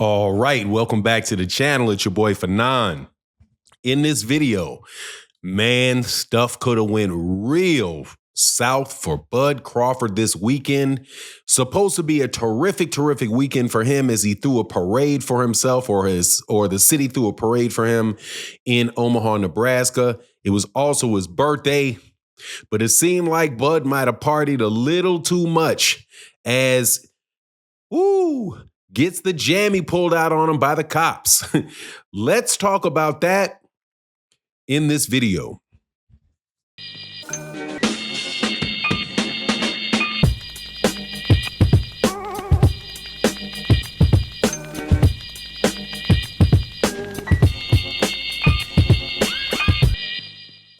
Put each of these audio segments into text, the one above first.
All right, welcome back to the channel. It's your boy Fanon. In this video, man, stuff could have went real south for Bud Crawford this weekend. Supposed to be a terrific weekend for him as he threw a parade for himself, or the city threw a parade for him in Omaha, Nebraska. It was also his birthday, but it seemed like Bud might have partied a little too much as gets the jammy pulled out on him by the cops. Let's talk about that in this video.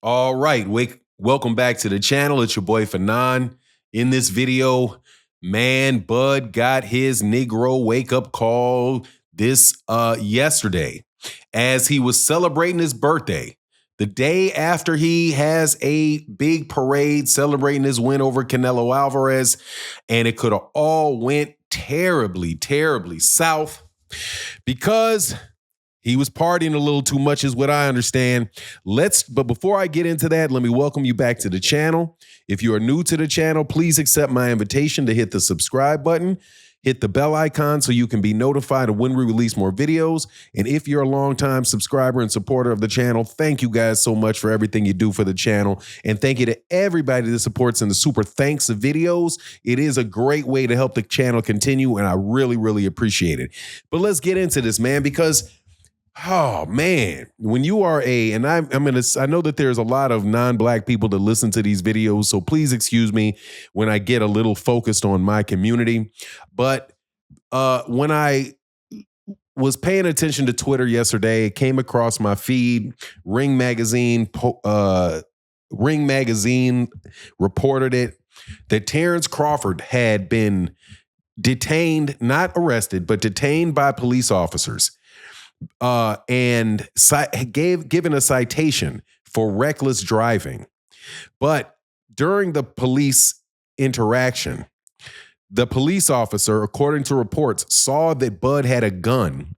All right, welcome back to the channel. It's your boy Fanon. In this video, man, Bud got his Negro wake-up call this yesterday as he was celebrating his birthday. The day after he has a big parade celebrating his win over Canelo Alvarez, and it could have all went terribly south because he was partying a little too much is what I understand. But before I get into that, let me welcome you back to the channel. If you are new to the channel, please accept my invitation to hit the subscribe button, hit the bell icon so you can be notified of when we release more videos. And if you're a longtime subscriber and supporter of the channel, thank you guys so much for everything you do for the channel. And thank you to everybody that supports in the super thanks of videos. It is a great way to help the channel continue, and I really appreciate it. But let's get into this, man, because oh man, when you are I know that there's a lot of non-black people that listen to these videos, so please excuse me when I get a little focused on my community. But when I was paying attention to Twitter yesterday, it came across my feed. Ring Magazine reported it that Terence Crawford had been detained, not arrested, but detained by police officers. And given a citation for reckless driving. But during the police interaction, the police officer, according to reports, saw that Bud had a gun.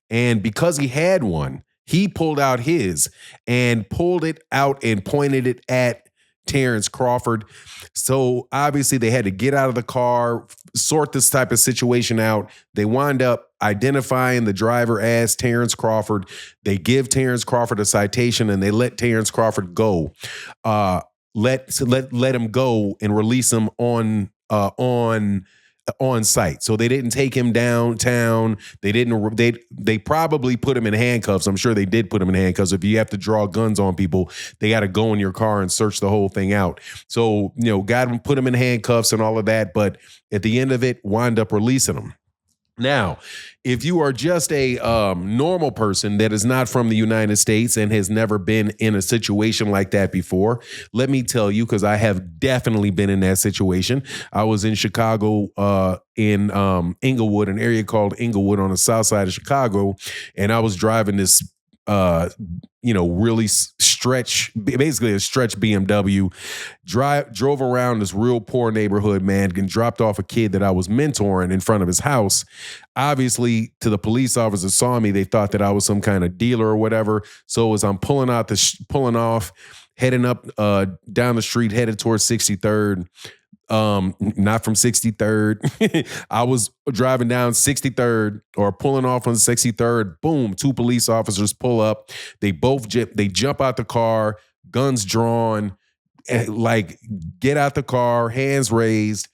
And because he had one, he pulled out his and pulled it out and pointed it at Terence Crawford. So obviously they had to get out of the car, sort this type of situation out. They wind up identifying the driver as Terence Crawford. They give Terence Crawford a citation and they let Terence Crawford go. Let him go and release him on site. So they didn't take him downtown. They probably put him in handcuffs. I'm sure they did put him in handcuffs. If you have to draw guns on people, they got to go in your car and search the whole thing out. So, put him in handcuffs and all of that. But at the end of it, wind up releasing him. Now, if you are just a normal person that is not from the United States and has never been in a situation like that before, let me tell you, because I have definitely been in that situation. I was in Chicago, in Inglewood, an area called Inglewood on the south side of Chicago, and I was driving this really basically a stretch BMW, drove around this real poor neighborhood, man, and dropped off a kid that I was mentoring in front of his house. Obviously, to the police officers saw me, they thought that I was some kind of dealer or whatever. So as I'm pulling off, heading up down the street, headed towards 63rd, not from 63rd. I was driving down 63rd or pulling off on 63rd. Boom, two police officers pull up. They jump out the car, guns drawn, like get out the car, hands raised.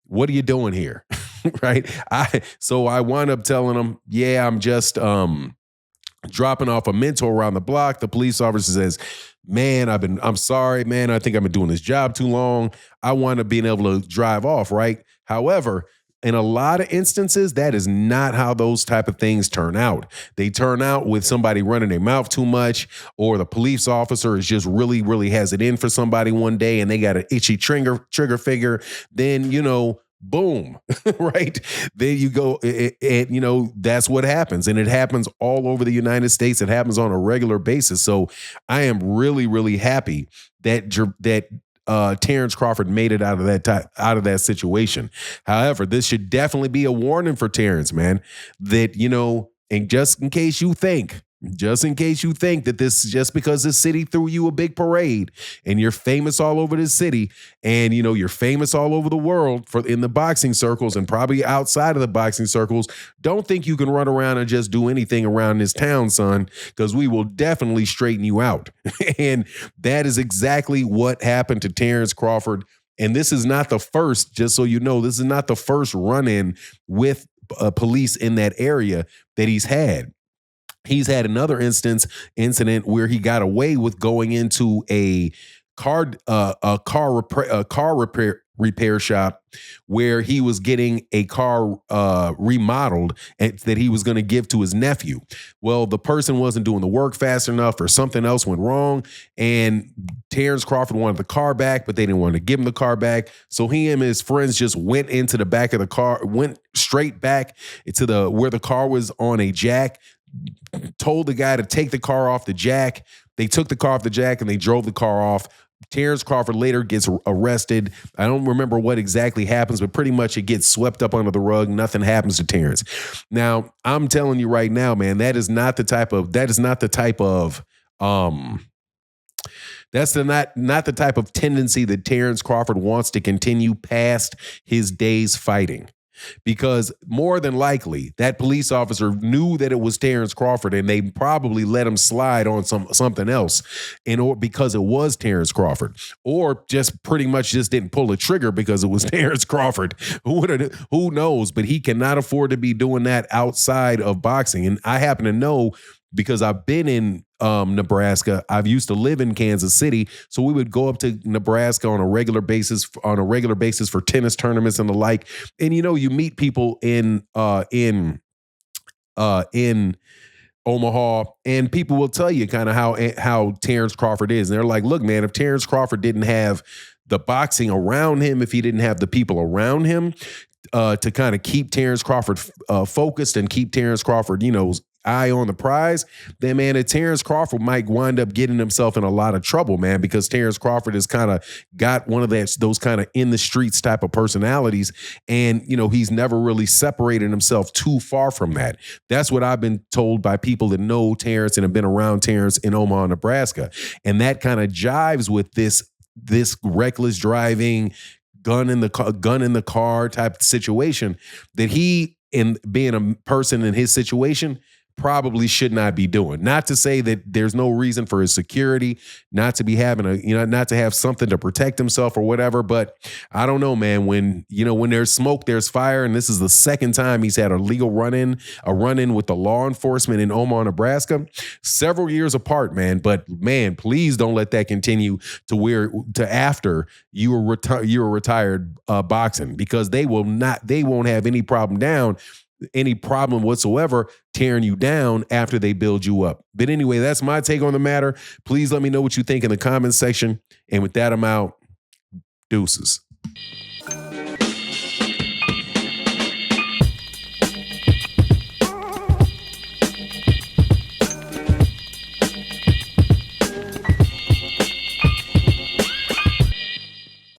What are you doing here? Right? So I wind up telling them, yeah, I'm just dropping off a mentor around the block. The police officer says, man, I'm sorry, man. I think I've been doing this job too long. I want to be able to drive off, right? However, in a lot of instances, that is not how those type of things turn out. They turn out with somebody running their mouth too much, or the police officer is just really has it in for somebody one day and they got an itchy trigger figure. Then, boom, right? There you go. That's what happens. And it happens all over the United States. It happens on a regular basis. So I am really happy that Terence Crawford made it out of that situation. However, this should definitely be a warning for Terence, man, that, and just in case you think that this, just because this city threw you a big parade and you're famous all over this city, and you're famous all over the world in the boxing circles and probably outside of the boxing circles, don't think you can run around and just do anything around this town, son, because we will definitely straighten you out. And that is exactly what happened to Terence Crawford. And this is not the first, just so you know, this is not the first run-in with police in that area that he's had. He's had another incident where he got away with going into a car repair shop where he was getting a car remodeled that he was going to give to his nephew. Well, the person wasn't doing the work fast enough, or something else went wrong, and Terence Crawford wanted the car back, but they didn't want to give him the car back. So he and his friends just went into the back of the car, went straight back to where the car was on a jack, told the guy to take the car off the jack. They took the car off the jack and they drove the car off. Terence Crawford later gets arrested. I don't remember what exactly happens, but pretty much it gets swept up under the rug. Nothing happens to Terence. Now, I'm telling you right now, man, that's not the type of tendency that Terence Crawford wants to continue past his days fighting. Because more than likely, that police officer knew that it was Terence Crawford, and they probably let him slide on something else, because it was Terence Crawford, or just pretty much just didn't pull a trigger because it was Terence Crawford. Who knows? But he cannot afford to be doing that outside of boxing. And I happen to know, because I've been in Nebraska. I've used to live in Kansas City, so we would go up to Nebraska on a regular basis for tennis tournaments and the like. And you meet people in Omaha, and people will tell you kind of how Terence Crawford is. And they're like, look, man, if Terence Crawford didn't have the boxing around him, if he didn't have the people around him to kind of keep Terence Crawford focused and keep Terence Crawford, eye on the prize, then, man, Terence Crawford might wind up getting himself in a lot of trouble, man, because Terence Crawford has kind of got one of those kind of in the streets type of personalities, and he's never really separated himself too far from that. That's what I've been told by people that know Terence and have been around Terence in Omaha, Nebraska, and that kind of jives with this reckless driving, gun in the car type of situation that he, in being a person in his situation, probably should not be doing. Not to say that there's no reason for his security, not to be having not to have something to protect himself or whatever. But I don't know, man, when there's smoke, there's fire. And this is the second time he's had a legal run-in with the law enforcement in Omaha, Nebraska, several years apart, man. But man, please don't let that continue to after you were retired boxing, because they won't have any problem whatsoever tearing you down after they build you up. But anyway, that's my take on the matter. Please let me know what you think in the comments section. And with that, I'm out. Deuces.